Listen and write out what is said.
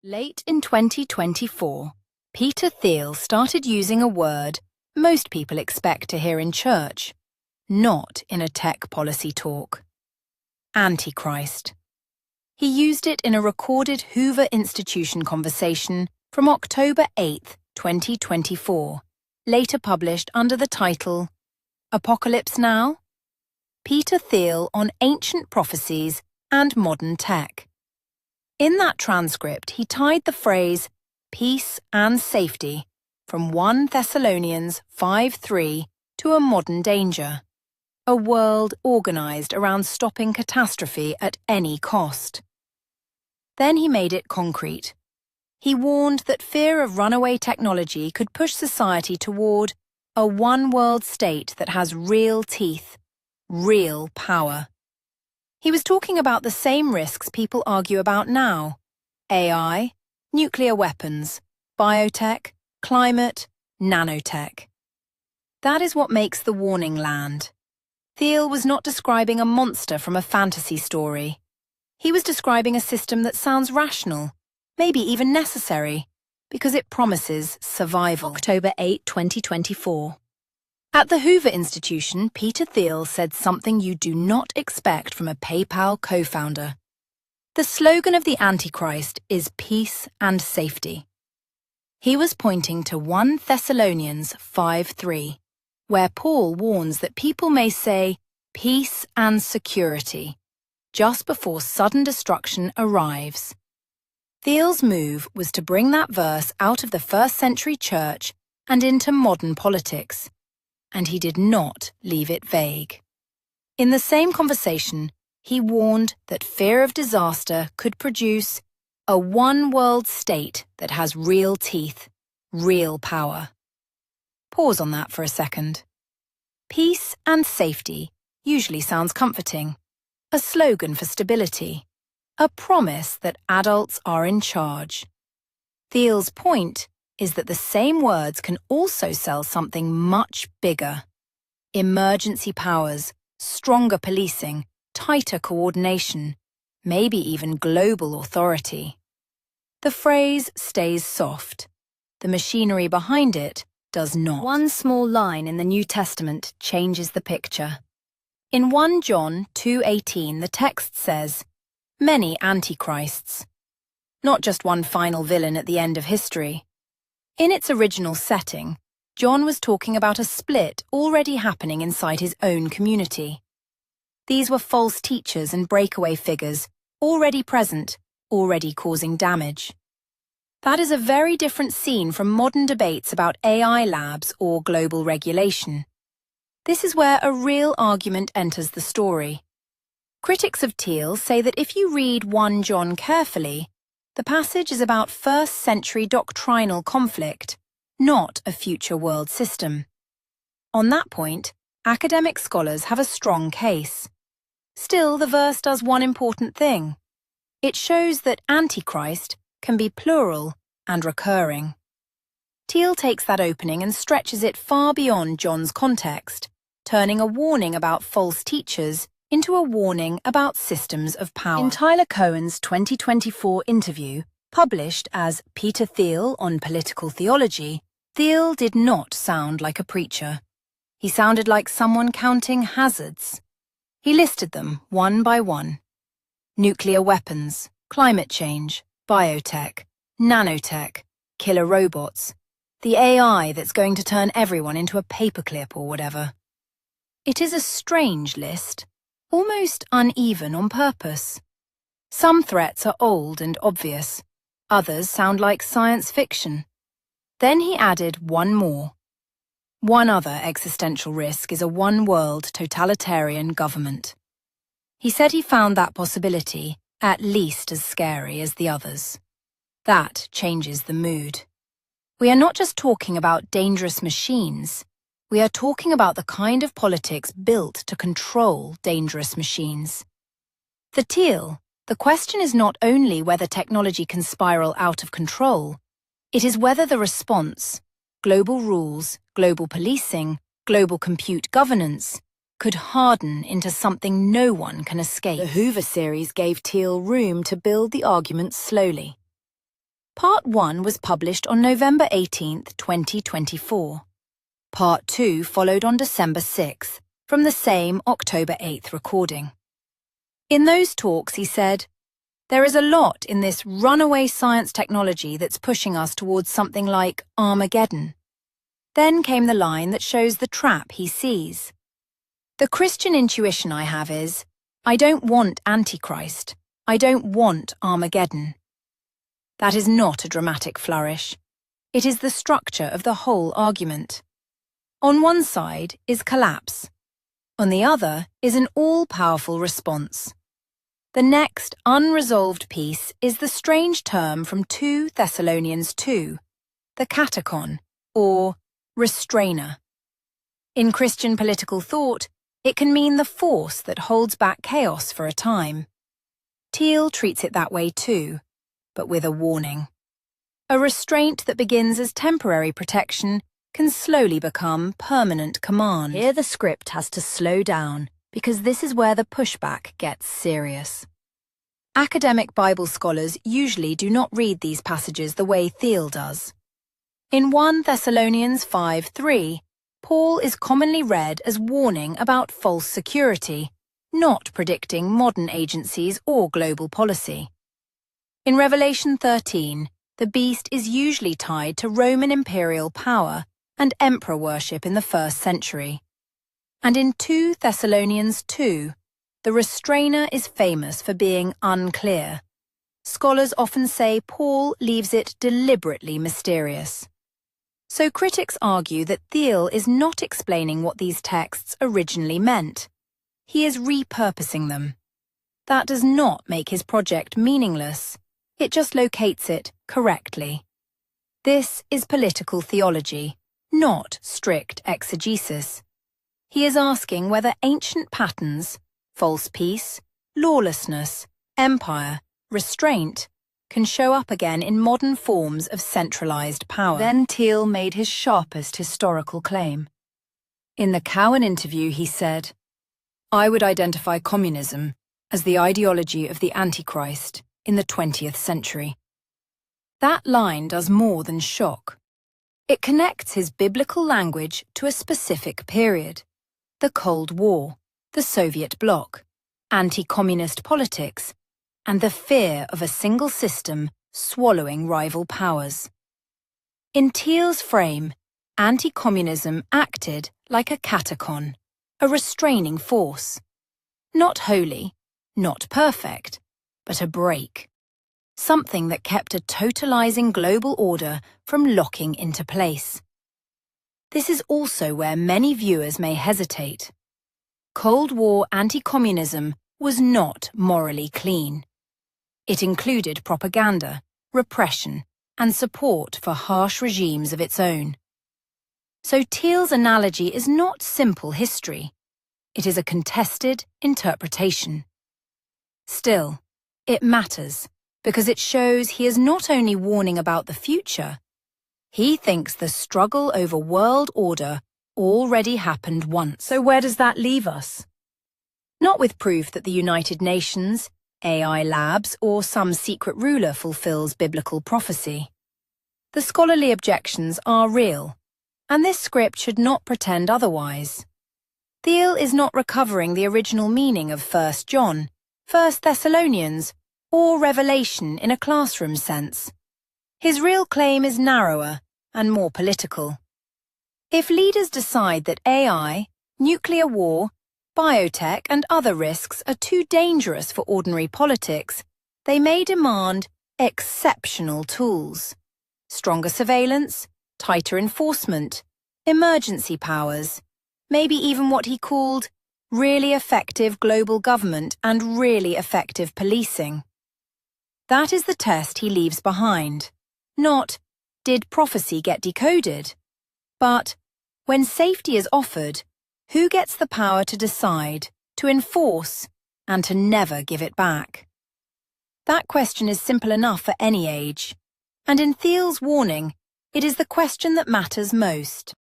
Late in 2024, Peter Thiel started using a word most people expect to hear in church, not in a tech policy talk. Antichrist. He used it in a recorded Hoover Institution conversation from October 8, 2024, later published under the title Apocalypse Now? Peter Thiel on Ancient Prophecies and Modern Tech. In that transcript, he tied the phrase peace and safety from 1 Thessalonians 5:3 to a modern danger, a world organized around stopping catastrophe at any cost. Then he made it concrete. He warned that fear of runaway technology could push society toward a one-world state that has real teeth, real power. He was talking about the same risks people argue about now: AI, nuclear weapons, biotech, climate, nanotech. That is what makes the warning land. Thiel was not describing a monster from a fantasy story. He was describing a system that sounds rational, maybe even necessary, because it promises survival. October 8, 2024. At the Hoover Institution, Peter Thiel said something you do not expect from a PayPal co-founder. The slogan of the Antichrist is peace and safety. He was pointing to 1 Thessalonians 5:3, where Paul warns that people may say peace and security just before sudden destruction arrives. Thiel's move was to bring that verse out of the first-century church and into modern politics, and he did not leave it vague. In the same conversation, he warned that fear of disaster could produce a one-world state that has real teeth, real power. Pause on that for a second. Peace and safety usually sounds comforting, a slogan for stability, a promise that adults are in charge. Thiel's point is that the same words can also sell something much bigger: emergency powers, stronger policing, tighter coordination, maybe even global authority. The phrase stays soft. The machinery behind it does not. One small line in the New Testament changes the picture. In 1 John 2:18, the text says, "Many antichrists," not just one final villain at the end of history. In its original setting, John was talking about a split already happening inside his own community. These were false teachers and breakaway figures, already present, already causing damage. That is a very different scene from modern debates about AI labs or global regulation. This is where a real argument enters the story. Critics of Thiel say that if you read 1 John carefully, the passage is about first-century doctrinal conflict, not a future world system. On that point, academic scholars have a strong case. Still, the verse does one important thing. It shows that Antichrist can be plural and recurring. Thiel takes that opening and stretches it far beyond John's context, turning a warning about false teachers into a warning about systems of power. In Tyler Cohen's 2024 interview, published as Peter Thiel on Political Theology, Thiel did not sound like a preacher. He sounded like someone counting hazards. He listed them one by one: nuclear weapons, climate change, biotech, nanotech, killer robots, the AI that's going to turn everyone into a paperclip or whatever. It is a strange list, almost uneven on purpose. Some threats are old and obvious, others sound like science fiction. Then he added one more. One other existential risk is a one-world totalitarian government. He said he found that possibility at least as scary as the others. That changes the mood. We are not just talking about dangerous machines. We are talking about the kind of politics built to control dangerous machines. For Thiel, the question is not only whether technology can spiral out of control, it is whether the response, global rules, global policing, global compute governance, could harden into something no one can escape. The Hoover series gave Thiel room to build the argument slowly. Part 1 was published on November 18, 2024. Part 2 followed on December 6, from the same October 8 recording. In those talks, he said, "There is a lot in this runaway science technology that's pushing us towards something like Armageddon." Then came the line that shows the trap he sees. "The Christian intuition I have is, I don't want Antichrist. I don't want Armageddon." That is not a dramatic flourish. It is the structure of the whole argument. On one side is collapse. On the other is an all-powerful response. The next unresolved piece is the strange term from 2 Thessalonians 2, the katechon, or restrainer. In Christian political thought, it can mean the force that holds back chaos for a time. Thiel treats it that way too, but with a warning. A restraint that begins as temporary protection can slowly become permanent command. Here the script has to slow down, because this is where the pushback gets serious. Academic Bible scholars usually do not read these passages the way Thiel does. In 1 Thessalonians 5:3, Paul is commonly read as warning about false security, not predicting modern agencies or global policy. In Revelation 13, the beast is usually tied to Roman imperial power and emperor worship in the 1st century. And in 2 Thessalonians 2, the restrainer is famous for being unclear. Scholars often say Paul leaves it deliberately mysterious. So critics argue that Thiel is not explaining what these texts originally meant. He is repurposing them. That does not make his project meaningless. It just locates it correctly. This is political theology, not strict exegesis. He is asking whether ancient patterns, false peace, lawlessness, empire, restraint, can show up again in modern forms of centralized power. Then Thiel made his sharpest historical claim. In the Cowan interview, he said, "I would identify communism as the ideology of the Antichrist in the 20th century." That line does more than shock. It connects his biblical language to a specific period: the Cold War, the Soviet bloc, anti-communist politics, and the fear of a single system swallowing rival powers. In Thiel's frame, anti-communism acted like a katechon, a restraining force. Not holy, not perfect, but a brake. Something that kept a totalizing global order from locking into place. This is also where many viewers may hesitate. Cold War anti-communism was not morally clean. It included propaganda, repression, and support for harsh regimes of its own. So Thiel's analogy is not simple history. It is a contested interpretation. Still, it matters because it shows he is not only warning about the future, he thinks the struggle over world order already happened once. So where does that leave us? Not with proof that the United Nations, AI labs, or some secret ruler fulfills biblical prophecy. The scholarly objections are real, and this script should not pretend otherwise. Thiel is not recovering the original meaning of 1 John, 1 Thessalonians, or Revelation in a classroom sense. His real claim is narrower and more political. If leaders decide that AI, nuclear war, biotech and other risks are too dangerous for ordinary politics, they may demand exceptional tools. Stronger surveillance, tighter enforcement, emergency powers, maybe even what he called really effective global government and really effective policing. That is the test he leaves behind. Not, did prophecy get decoded? But, when safety is offered, who gets the power to decide, to enforce, and to never give it back? That question is simple enough for any age, and in Thiel's warning, it is the question that matters most.